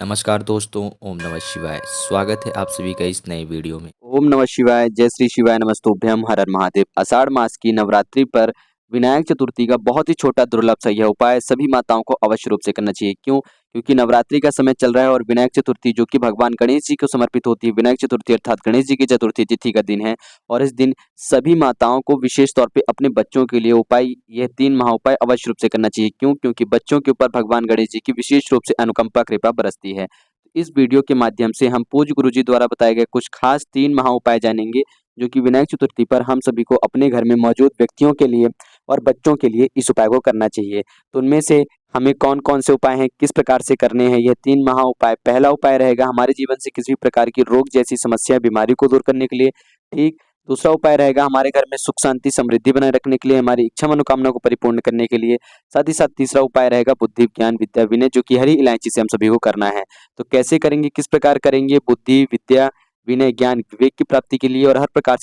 नमस्कार दोस्तों, ओम नमः शिवाय। स्वागत है आप सभी का इस नए वीडियो में। ओम नमः शिवाय, जय श्री शिवाय, नमस्तुभ्यम, हर हर महादेव। आषाढ़ मास की नवरात्रि पर विनायक चतुर्थी का बहुत ही छोटा दुर्लभ सा यह उपाय सभी माताओं को अवश्य रूप से करना चाहिए। क्यों? क्योंकि नवरात्रि का समय चल रहा है और विनायक चतुर्थी जो कि भगवान गणेश जी को समर्पित होती है, विनायक चतुर्थी अर्थात गणेश जी की चतुर्थी तिथि का दिन है। और इस दिन सभी माताओं को विशेष तौर पे अपने बच्चों के लिए उपाय यह 3 महाउपाय अवश्य रूप से करना चाहिए। क्यों? क्योंकि बच्चों के ऊपर भगवान गणेश जी की विशेष रूप से अनुकंपा कृपा बरसती है। इस वीडियो के माध्यम से हम पूज्य गुरु जी द्वारा बताए गए कुछ खास 3 महाउपाय जानेंगे, जो कि विनायक चतुर्थी पर हम सभी को अपने घर में मौजूद व्यक्तियों के लिए और बच्चों के लिए इस उपाय को करना चाहिए। तो उनमें से हमें कौन-कौन से उपाय हैं, किस प्रकार से करने हैं, यह 3 महाउपाय। पहला उपाय रहेगा हमारे जीवन से किसी भी प्रकार की रोग जैसी समस्या, बीमारी को दूर करने के लिए, ठीक। दूसरा उपाय रहेगा हमारे घर में सुख, शांति, समृद्धि बनाए रखने के लिए, हमारी इच्छा मनोकामना को परिपूर्ण करने के लिए। साथ ही साथ तीसरा उपाय रहेगा बुद्धि, ज्ञान, विद्या, विनय, जो कि हरी इलायची से हम सभी को करना है। तो कैसे करेंगे, किस प्रकार करेंगे? बुद्धि, विद्या, विनय, ज्ञान, विवेक की प्राप्ति के लिए और हर प्रकार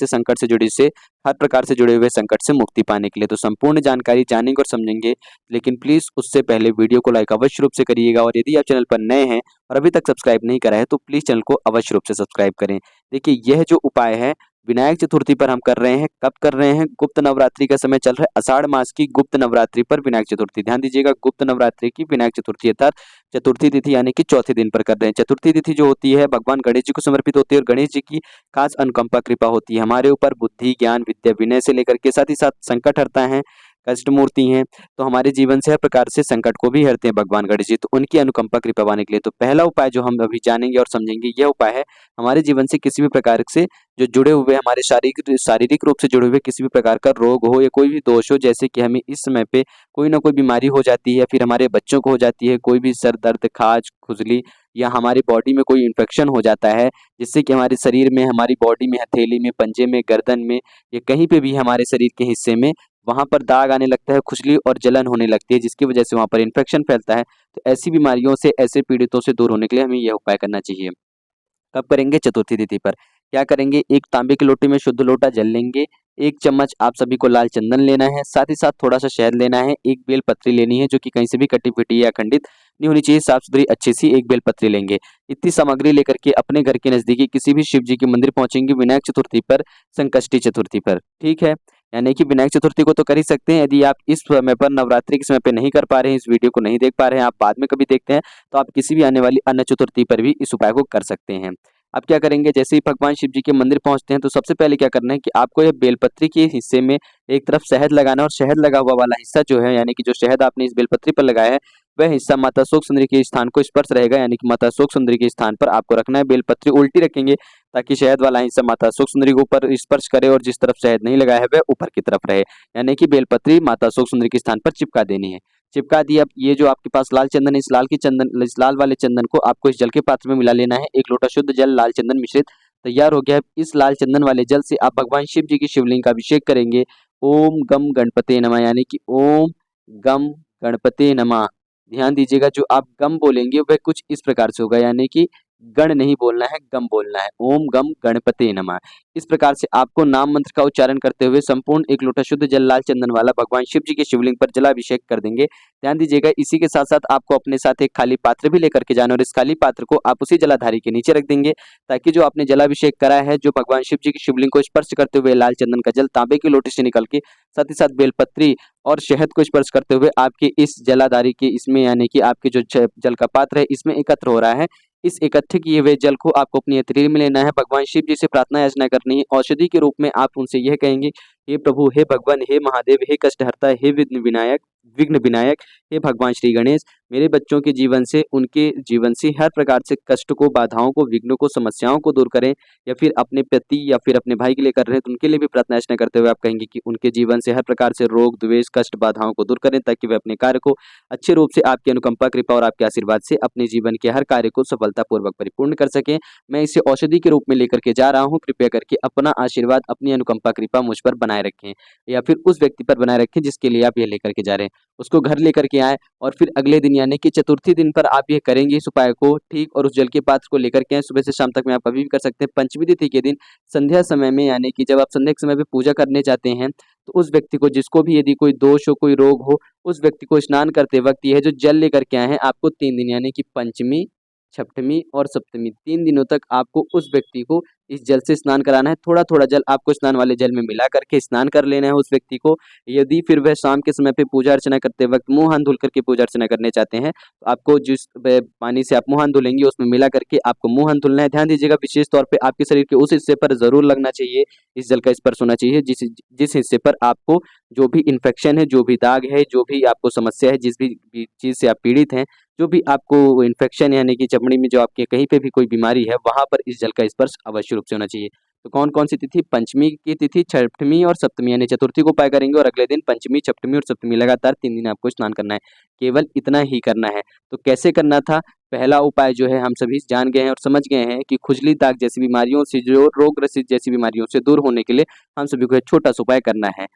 से जुड़े हुए संकट से मुक्ति पाने के लिए। तो संपूर्ण जानकारी जानेंगे और समझेंगे, लेकिन प्लीज़ उससे पहले वीडियो को लाइक अवश्य रूप से करिएगा और यदि आप चैनल पर नए हैं और अभी तक सब्सक्राइब नहीं करा है, तो प्लीज़ चैनल को अवश्य रूप से सब्सक्राइब करें। देखिए, यह जो उपाय है विनायक चतुर्थी पर हम कर रहे हैं। कब कर रहे हैं? गुप्त नवरात्रि का समय चल रहा है। आषाढ़ मास की गुप्त नवरात्रि पर विनायक चतुर्थी। ध्यान दीजिएगा, गुप्त नवरात्रि की विनायक चतुर्थी अर्थात चतुर्थी तिथि यानी कि चौथे दिन पर कर रहे हैं। चतुर्थी तिथि जो होती है भगवान गणेश जी को समर्पित होती है और गणेश जी की खास अनुकंपा कृपा होती है हमारे ऊपर। बुद्धि, ज्ञान, विद्या, विनय से लेकर के साथ ही साथ संकट हरता है, कष्ट मूर्ति हैं, तो हमारे जीवन से हर प्रकार से संकट को भी हरते हैं भगवान गणेश जी। तो उनकी अनुकंपा कृपा पाने के लिए तो पहला उपाय जो हम अभी जानेंगे और समझेंगे, यह उपाय है हमारे जीवन से किसी भी प्रकार से जो जुड़े हुए हमारे शारीरिक रूप से जुड़े हुए किसी भी प्रकार का रोग हो या कोई भी दोष हो, जैसे कि हमें इस समय पे कोई ना कोई बीमारी हो जाती है, फिर हमारे बच्चों को हो जाती है, कोई भी सर दर्द, खाज, खुजली या हमारी बॉडी में कोई इन्फेक्शन हो जाता है, जिससे कि हमारे शरीर में, हमारी बॉडी में, हथेली में, पंजे में, गर्दन में या कहीं पे भी हमारे शरीर के हिस्से में वहाँ पर दाग आने लगता है, खुजली और जलन होने लगती है, जिसकी वजह से वहाँ पर इन्फेक्शन फैलता है। तो ऐसी बीमारियों से, ऐसे पीड़ितों से दूर होने के लिए हमें यह उपाय करना चाहिए। कब करेंगे? चतुर्थी तिथि पर। क्या करेंगे? एक तांबे की लोटे में शुद्ध लोटा जल लेंगे, 1 चम्मच आप सभी को लाल चंदन लेना है, साथ ही साथ थोड़ा-सा शहद लेना है, 1 बेल पत्री लेनी है जो कि कहीं से भी कटी-पिटी या खंडित नहीं होनी चाहिए, साफ-सुथरी अच्छी-सी 1 बेल पत्री लेंगे। इतनी सामग्री लेकर के अपने घर के नज़दीकी किसी भी शिव जी के मंदिर पहुँचेंगे विनायक चतुर्थी पर, संकष्टी चतुर्थी पर, ठीक है? यानी कि विनायक चतुर्थी को तो कर ही सकते हैं, यदि आप इस समय पर नवरात्रि के समय पे नहीं कर पा रहे हैं, इस वीडियो को नहीं देख पा रहे हैं, आप बाद में कभी देखते हैं, तो आप किसी भी आने वाली अन्य चतुर्थी पर भी इस उपाय को कर सकते हैं। अब क्या करेंगे? जैसे ही भगवान शिव जी के मंदिर पहुँचते हैं, तो सबसे पहले क्या करना है कि आपको यह बेलपत्री के हिस्से में एक तरफ शहद लगाना है और शहद लगा हुआ वाला हिस्सा जो है, यानी कि जो शहद आपने इस बेलपत्री पर लगाया है, वह हिस्सा माता शोक सुंदरी के स्थान को स्पर्श रहेगा, यानी कि माता शोक सुंदरी के स्थान पर आपको रखना है। बेलपत्री उल्टी रखेंगे ताकि शहद वाला हिस्सा माता शोक सुंदरी के ऊपर स्पर्श करे और जिस तरफ शहद नहीं लगाया है, वह ऊपर की तरफ रहे। यानी कि बेलपत्री माता शोक सुंदरी के स्थान पर चिपका देनी है। चिपका दिया। अब ये जो आपके पास लाल चंदन है, इस लाल वाले चंदन को आपको इस जल के पात्र में मिला लेना है। 1 लोटा शुद्ध जल लाल चंदन मिश्रित तैयार हो गया है। इस लाल चंदन वाले जल से आप भगवान शिव जी की शिवलिंग का अभिषेक करेंगे। ओम गम गणपते नमः, यानी कि ओम गम गणपते नमः। ध्यान दीजिएगा, जो आप गम बोलेंगे वह कुछ इस प्रकार से होगा, यानी कि गण नहीं बोलना है, गम बोलना है। ओम गम गणपते नमः। इस प्रकार से आपको नाम मंत्र का उच्चारण करते हुए संपूर्ण 1 लोटा शुद्ध जल लाल चंदन वाला भगवान शिव जी के शिवलिंग पर जलाभिषेक कर देंगे। ध्यान दीजिएगा, इसी के साथ-साथ आपको अपने साथ एक खाली पात्र भी लेकर के जाना और इस खाली पात्र को आप उसी जलाधारी के नीचे रख देंगे, ताकि जो आपने जलाभिषेक करा है, जो भगवान शिव जी की शिवलिंग को स्पर्श करते हुए लाल चंदन का जल तांबे के लोटे से निकल के साथ ही साथ बेलपत्री और शहद को स्पर्श करते हुए आपके इस जलाधारी के इसमें, यानी कि आपके जो जल का पात्र है, इसमें एकत्र हो रहा है। इस इकट्ठे किए हुए जल को आपको अपनी हथेली में लेना है, भगवान शिव जी से प्रार्थना याचना करनी है। औषधि के रूप में आप उनसे यह कहेंगे, हे प्रभु, हे भगवान, हे महादेव, हे कष्टहर्ता, हे विघ्न विनायक, हे भगवान श्री गणेश, मेरे बच्चों के जीवन से, उनके जीवन से हर प्रकार से कष्ट को, बाधाओं को, विघ्नों को, समस्याओं को दूर करें। या फिर अपने पति या फिर अपने भाई के लिए कर रहे हैं, तो उनके लिए भी प्रार्थना याचना करते हुए आप कहेंगे कि उनके जीवन से हर प्रकार से रोग, द्वेष, कष्ट, बाधाओं को दूर करें, ताकि वे अपने कार्य को अच्छे रूप से आपकी अनुकंपा, कृपा और आपके आशीर्वाद से अपने जीवन के हर कार्य को सफलतापूर्वक परिपूर्ण कर सकें। मैं इसे औषधि के रूप में लेकर के जा रहा हूँ। कृपया करके अपना आशीर्वाद, अपनी अनुकंपा, कृपा मुझ पर बनाए रखें या फिर उस व्यक्ति पर बनाए रखें जिसके लिए आप ये लेकर के जा रहे हैं। उसको घर लेकर के आएँ और फिर अगले दिन, यानी कि चतुर्थी दिन पर आप ये करेंगे इस उपाय को, ठीक। और उस जल के पात्र को लेकर के आएँ। सुबह से शाम तक में आप कभी भी कर सकते हैं। पंचमी तिथि के दिन संध्या समय में, यानी कि जब आप संध्या के समय पे पूजा करने जाते हैं, तो उस व्यक्ति को, जिसको भी यदि कोई दोष हो, कोई रोग हो, उस व्यक्ति को स्नान करते वक़्त यह जो जल लेकर के आए हैं, आपको 3 दिन, यानी कि पंचमी, छठवीं और सप्तमी 3 दिनों तक आपको उस व्यक्ति को इस जल से स्नान कराना है। थोड़ा-थोड़ा जल आपको स्नान वाले जल में मिला करके स्नान कर लेना है उस व्यक्ति को। यदि फिर वह शाम के समय पे पूजा अर्चना करते वक़्त मुँह हाथ धुल करके पूजा अर्चना करने चाहते हैं, तो आपको जिस ब पानी से आप मुँह हाथ धुलेंगे उसमें मिला करके आपको मुँह हाथ धुलना है। ध्यान दीजिएगा, विशेष तौर पे आपके शरीर के उस हिस्से पर ज़रूर लगना चाहिए, इस जल का स्पर्श होना चाहिए जिस जिस हिस्से पर आपको जो भी इन्फेक्शन है, जो भी दाग है, जो भी आपको समस्या है, जिस भी चीज़ से आप पीड़ित हैं, जो भी आपको इन्फेक्शन यानी कि चमड़ी में जो आपके कहीं पे भी कोई बीमारी है, वहाँ पर इस जल का स्पर्श अवश्य रूप से होना चाहिए। तो कौन-कौन सी तिथि? पंचमी की तिथि, छठवीं और सप्तमी यानी चतुर्थी को उपाय करेंगे और अगले दिन पंचमी, छठवीं और सप्तमी लगातार 3 दिन आपको स्नान करना है। केवल इतना ही करना है। तो कैसे करना था? पहला उपाय जो है हम सभी जान गए हैं और समझ गए हैं कि खुजली, दाग जैसी बीमारियों से, जो रोग ग्रसित जैसी बीमारियों से दूर होने के लिए हम सभी को एक छोटा-सा उपाय करना है।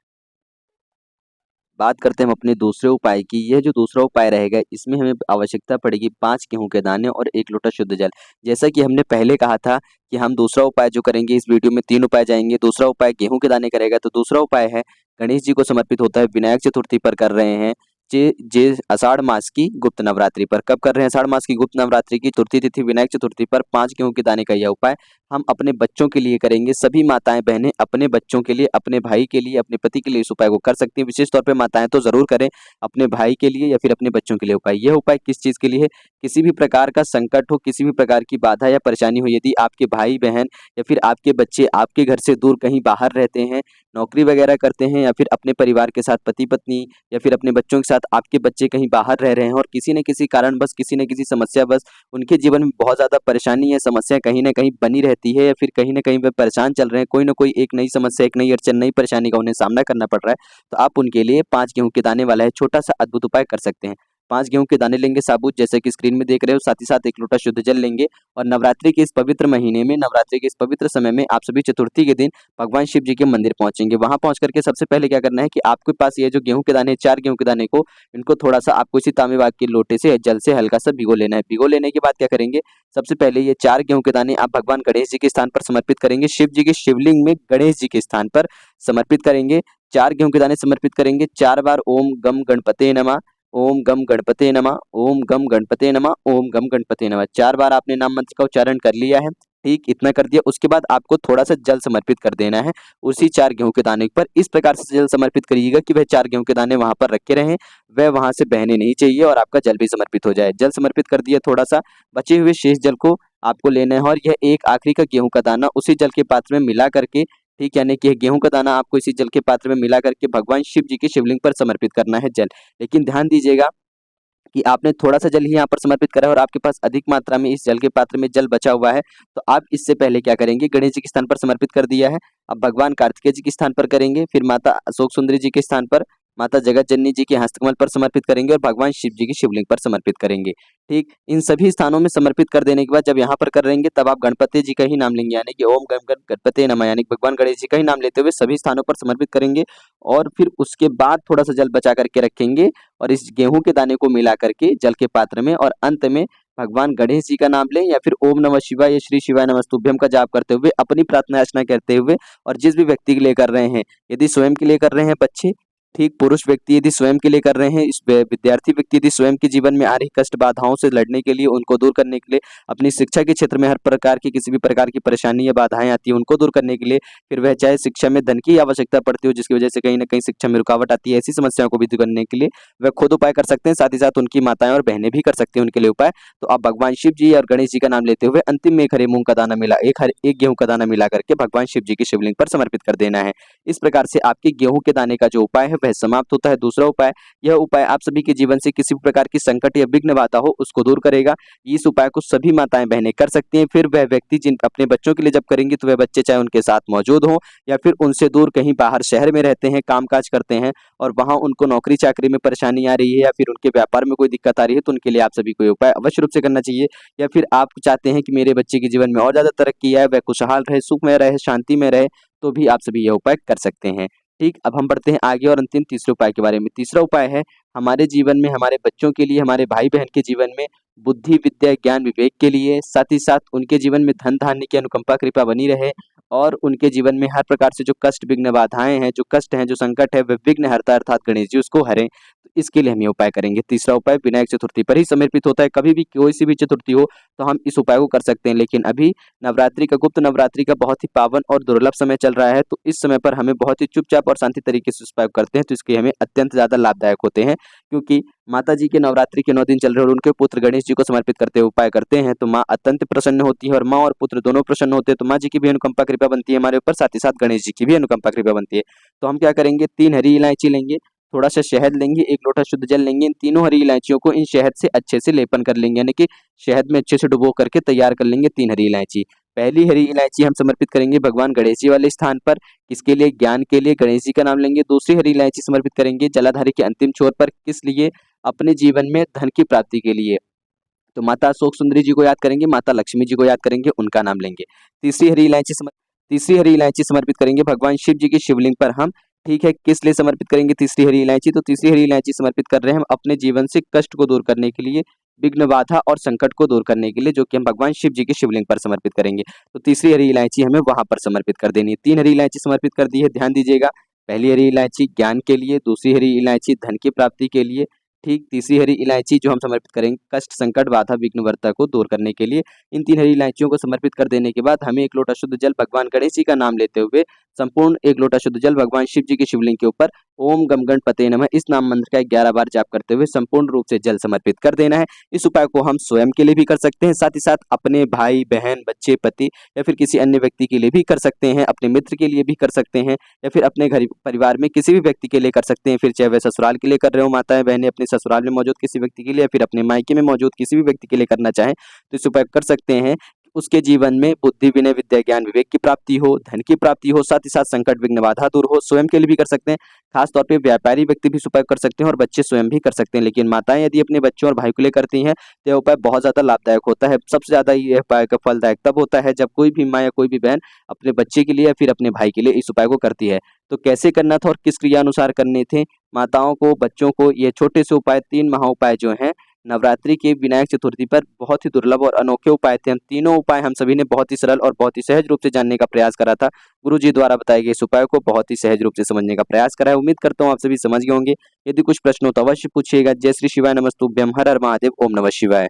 बात करते हैं हम अपने दूसरे उपाय की। यह जो दूसरा उपाय रहेगा, इसमें हमें आवश्यकता पड़ेगी 5 गेहूँ के दाने और 1 लोटा शुद्ध जल। जैसा कि हमने पहले कहा था कि हम दूसरा उपाय जो करेंगे, इस वीडियो में 3 उपाय जाएँगे। दूसरा उपाय गेहूँ के दाने का रहेगा, तो दूसरा उपाय है गणेश जी को समर्पित होता है, विनायक चतुर्थी पर कर रहे हैं। जे जे आषाढ़ मास की गुप्त नवरात्रि पर। कब कर रहे हैं आषाढ़ मास की गुप्त नवरात्रि की चतुर्थी तिथि विनायक चतुर्थी पर 5 गेहूँ के दाने का यह उपाय हम अपने बच्चों के लिए करेंगे। सभी माताएँ-बहनें अपने बच्चों के लिए, अपने भाई के लिए, अपने पति के लिए इस उपाय को कर सकती हैं। विशेष तौर पे माताएँ तो ज़रूर करें, अपने भाई के लिए या फिर अपने बच्चों के लिए उपाय। यह उपाय किस चीज़ के लिए है? किसी भी प्रकार का संकट हो, किसी भी प्रकार की बाधा या परेशानी हो, यदि आपके भाई-बहन या फिर आपके बच्चे आपके घर से दूर कहीं बाहर रहते हैं, नौकरी वगैरह करते हैं या फिर अपने परिवार के साथ पति-पत्नी या फिर अपने बच्चों के साथ आपके बच्चे कहीं बाहर रह रहे हैं और किसी न किसी कारणवश, किसी न किसी समस्यावश उनके जीवन में बहुत ज़्यादा परेशानी या समस्या कहीं न कहीं बनी रहती है या फिर कहीं न कहीं वे परेशान चल रहे हैं, कोई न कोई एक नई समस्या, एक नई अड़चन, नई परेशानी का उन्हें सामना करना पड़ रहा है, तो आप उनके लिए 5 गेहूँ के दाने वाला है छोटा-सा अद्भुत उपाय कर सकते हैं। 5 गेहूँ के दाने लेंगे साबुत, जैसे कि स्क्रीन में देख रहे हो, साथ ही साथ 1 लोटा शुद्ध जल लेंगे और नवरात्रि के इस पवित्र महीने में, नवरात्रि के इस पवित्र समय में आप सभी चतुर्थी के दिन भगवान शिव जी के मंदिर पहुँचेंगे। वहाँ पहुँच कर के सबसे पहले क्या करना है कि आपके पास ये जो गेहूँ के दाने, 4 गेहूँ के दाने को, इनको थोड़ा-सा आपको इसी तांबे के लोटे से जल से हल्का-सा भिगो लेना है। भिगो लेने के बाद क्या करेंगे, सबसे पहले ये 4 गेहूँ के दाने आप भगवान गणेश जी के स्थान पर समर्पित करेंगे। शिव जी के शिवलिंग में गणेश जी के स्थान पर समर्पित करेंगे। 4 गेहूँ के दाने समर्पित करेंगे। 4 बार ओम गम गणपते नमः, ओम गम गणपते नमः, ओम गम गणपते नमः, ओम गम गणपते नमः। 4 बार आपने नाम मंत्र का उच्चारण कर लिया है। ठीक, इतना कर दिया। उसके बाद आपको थोड़ा-सा जल समर्पित कर देना है उसी 4 गेहूँ के दाने पर। इस प्रकार से जल समर्पित करिएगा कि वह 4 गेहूँ के दाने वहाँ पर रखे रहें, वह वहाँ से बहने नहीं चाहिए और आपका जल भी समर्पित हो जाए। जल समर्पित कर दिया थोड़ा-सा, बचे हुए शेष जल को आपको लेना है और यह एक आखिरी का गेहूँ का दाना उसी जल के पात्र में मिला करके, ठीक, यानी कि गेहूँ का दाना आपको इसी जल के पात्र में मिला करके भगवान शिव जी के शिवलिंग पर समर्पित करना है जल। लेकिन ध्यान दीजिएगा कि आपने थोड़ा-सा जल ही यहाँ पर समर्पित करा है और आपके पास अधिक मात्रा में इस जल के पात्र में जल बचा हुआ है, तो आप इससे पहले क्या करेंगे, गणेश जी के स्थान पर समर्पित कर दिया है, अब भगवान कार्तिकेय जी के स्थान पर करेंगे, फिर माता अशोक सुंदरी जी के स्थान पर, माता जगत जननी जी के हस्तकमल पर समर्पित करेंगे और भगवान शिव जी की शिवलिंग पर समर्पित करेंगे। ठीक, इन सभी स्थानों में समर्पित कर देने के बाद जब यहाँ पर कर रहेंगे, तब आप गणपति जी का ही नाम लेंगे, यानी कि ओम गम गण गणपते नमः, यानी कि भगवान गणेश जी का ही नाम लेते हुए सभी स्थानों पर समर्पित करेंगे और फिर उसके बाद थोड़ा-सा जल बचा करके रखेंगे और इस गेहूँ के दाने को मिला करके जल के पात्र में और अंत में भगवान गणेश जी का नाम लें या फिर ओम नमः शिवाय या श्री शिवाय नमस्तुभ्यम का जाप करते हुए, अपनी प्रार्थना अर्चना करते हुए और जिस भी व्यक्ति के लिए कर रहे हैं, यदि स्वयं के लिए कर रहे हैं बच्चे, ठीक, पुरुष व्यक्ति यदि स्वयं के लिए कर रहे हैं, इस विद्यार्थी व्यक्ति यदि स्वयं के जीवन में आ रही कष्ट बाधाओं से लड़ने के लिए, उनको दूर करने के लिए, अपनी शिक्षा के क्षेत्र में हर प्रकार की किसी भी प्रकार की परेशानी या बाधाएँ आती हैं, उनको दूर करने के लिए, फिर वह चाहे शिक्षा में धन की आवश्यकता पड़ती हो, जिसकी वजह से कहीं न कहीं शिक्षा में रुकावट आती है, ऐसी समस्याओं को भी दूर करने के लिए वह खुद उपाय कर सकते हैं, साथ ही साथ उनकी माताएँ और बहनें भी कर सकती हैं उनके लिए उपाय। तो आप भगवान शिव जी और गणेश जी का नाम लेते हुए अंतिम में एक हरे मूँग का दाना मिला एक गेहूँ का दाना मिला करके भगवान शिव जी की शिवलिंग पर समर्पित कर देना है। इस प्रकार से आपके गेहूँ के दाने का जो उपाय है वह समाप्त होता है। दूसरा उपाय, यह उपाय आप सभी के जीवन से किसी भी प्रकार की संकट या विघ्न बाधा हो उसको दूर करेगा। इस उपाय को सभी माताएं बहनें कर सकती हैं। फिर वह व्यक्ति जिन अपने बच्चों के लिए जब करेंगे तो वह बच्चे चाहे उनके साथ मौजूद हों या फिर उनसे दूर कहीं बाहर शहर में रहते हैं, कामकाज करते हैं और वहां उनको नौकरी चाकरी में परेशानी आ रही है या फिर उनके व्यापार में कोई दिक्कत आ रही है, तो उनके लिए आप सभी को ये उपाय अवश्य रूप से करना चाहिए। या फिर आप चाहते हैं कि मेरे बच्चे के जीवन में और ज्यादा तरक्की आए, वह खुशहाल रहे, सुख में रहे, शांति में रहे, तो भी आप सभी यह उपाय कर सकते हैं। ठीक, अब हम बढ़ते हैं आगे और अंतिम तीसरे उपाय के बारे में। तीसरा उपाय है हमारे जीवन में, हमारे बच्चों के लिए, हमारे भाई-बहन के जीवन में बुद्धि, विद्या, ज्ञान, विवेक के लिए, साथ ही साथ उनके जीवन में धन-धान्य की अनुकंपा कृपा बनी रहे और उनके जीवन में हर प्रकार से जो कष्ट, विघ्न, बाधाएँ हैं, जो कष्ट हैं, जो संकट है, वह विघ्न हरता अर्थात गणेश जी उसको हरें। तो इसके लिए हम ये उपाय करेंगे। तीसरा उपाय विनायक चतुर्थी पर ही समर्पित होता है। कभी भी कोई-सी भी चतुर्थी हो तो हम इस उपाय को कर सकते हैं। लेकिन अभी नवरात्रि का गुप्त नवरात्रि का बहुत ही पावन और दुर्लभ समय चल रहा है, तो इस समय पर हमें बहुत ही चुपचाप और शांति तरीके से इस उपाय को करते हैं, तो इसके हमें अत्यंत ज़्यादा लाभदायक होते हैं। क्योंकि माता जी के नवरात्रि के 9 दिन चल रहे हैं और उनके पुत्र गणेश जी को समर्पित करते हुए उपाय करते हैं, तो माँ अत्यंत प्रसन्न होती है और माँ और पुत्र दोनों प्रसन्न होते हैं। तो माँ जी की भी अनुकंपा कृपा बनती है हमारे ऊपर, साथ ही साथ गणेश जी की भी अनुकंपा कृपा बनती है। तो हम क्या करेंगे, 3 हरी इलायची लेंगे, थोड़ा-सा शहद लेंगे, 1 लोटा शुद्ध जल लेंगे। इन तीनों हरी इलायचियों को इन शहद से अच्छे से लेपन कर लेंगे, यानी कि शहद में अच्छे से डुबो करके तैयार कर लेंगे 3 हरी इलायची। पहली हरी इलायची हम समर्पित करेंगे भगवान गणेश जी वाले स्थान पर, किसके लिए, ज्ञान के लिए, गणेश जी का नाम लेंगे। दूसरी हरी इलायची समर्पित करेंगे जलाधारी के अंतिम छोर पर, किस लिए, अपने जीवन में धन की प्राप्ति के लिए। तो माता अशोक सुंदरी जी को याद करेंगे, माता लक्ष्मी जी को याद करेंगे, उनका नाम लेंगे। तीसरी हरी इलायची समर्पित करेंगे भगवान शिव जी के शिवलिंग पर हम, ठीक है। किस लिए समर्पित करेंगे तीसरी हरी इलायची, तो तीसरी हरी इलायची समर्पित कर रहे हैं हम अपने जीवन से कष्ट को दूर करने के लिए, विघ्न बाधा और संकट को दूर करने के लिए, जो कि हम भगवान शिव जी के शिवलिंग पर समर्पित करेंगे। तो तीसरी हरी इलायची हमें वहां पर समर्पित कर देनी है। 3 हरी इलायची समर्पित कर दी है, ध्यान दीजिएगा। पहली हरी इलायची ज्ञान के लिए, दूसरी हरी इलायची धन की प्राप्ति के लिए, ठीक। तीसरी हरी इलायची जो हम समर्पित करेंगे कष्ट, संकट, बाधा, विघ्नवर्ता को दूर करने के लिए। इन 3 हरी इलायचियों को समर्पित कर देने के बाद हमें 1 लोटा शुद्ध जल भगवान गणेश जी का नाम लेते हुए, संपूर्ण 1 लोटा शुद्ध जल भगवान शिव जी के शिवलिंग के ऊपर ओम गम गणपते नमः इस नाम मंत्र का 11 बार जाप करते हुए संपूर्ण रूप से जल समर्पित कर देना है। इस उपाय को हम स्वयं के लिए भी कर सकते हैं, साथ ही साथ अपने भाई, बहन, बच्चे, पति या फिर किसी अन्य व्यक्ति के लिए भी कर सकते हैं, अपने मित्र के लिए भी कर सकते हैं, या फिर अपने घर परिवार में किसी भी व्यक्ति के लिए कर सकते हैं। फिर चाहे वह ससुराल के लिए कर रहे हो माताएं बहनें, अपने ससुराल में मौजूद किसी व्यक्ति के लिए, या फिर अपने मायके में मौजूद किसी भी व्यक्ति के लिए करना चाहें तो इस उपाय कर सकते हैं। उसके जीवन में बुद्धि, विनय, विद्या, ज्ञान, विवेक की प्राप्ति हो, धन की प्राप्ति हो, साथ ही साथ संकट, विघ्न, बाधा दूर हो। स्वयं के लिए भी कर सकते हैं, खास तौर पे व्यापारी व्यक्ति भी इस उपाय कर सकते हैं और बच्चे स्वयं भी कर सकते हैं। लेकिन माताएं यदि अपने बच्चों और भाई को लिए करती हैं तो यह उपाय बहुत ज्यादा लाभदायक होता है। सबसे ज्यादा यह उपाय का फलदायक तब होता है जब कोई भी माँ या कोई भी बहन अपने बच्चे के लिए या फिर अपने भाई के लिए इस उपाय को करती है। तो कैसे करना था और किस क्रिया अनुसार करने थे, माताओं को, बच्चों को, ये छोटे से उपाय 3 महा उपाय जो हैं नवरात्रि के विनायक चतुर्थी पर बहुत ही दुर्लभ और अनोखे उपाय थे। हम तीनों उपाय हम सभी ने बहुत ही सरल और बहुत ही सहज रूप से जानने का प्रयास करा था। गुरु जी द्वारा बताए गए इस उपाय को बहुत ही सहज रूप से समझने का प्रयास करा है। उम्मीद करता हूँ आप सभी समझ गए होंगे। यदि कुछ प्रश्न हो तो अवश्य पूछिएगा। जय श्री शिवाय, नमस्तुभ्यम, हर हर महादेव, ओम नमः शिवाय।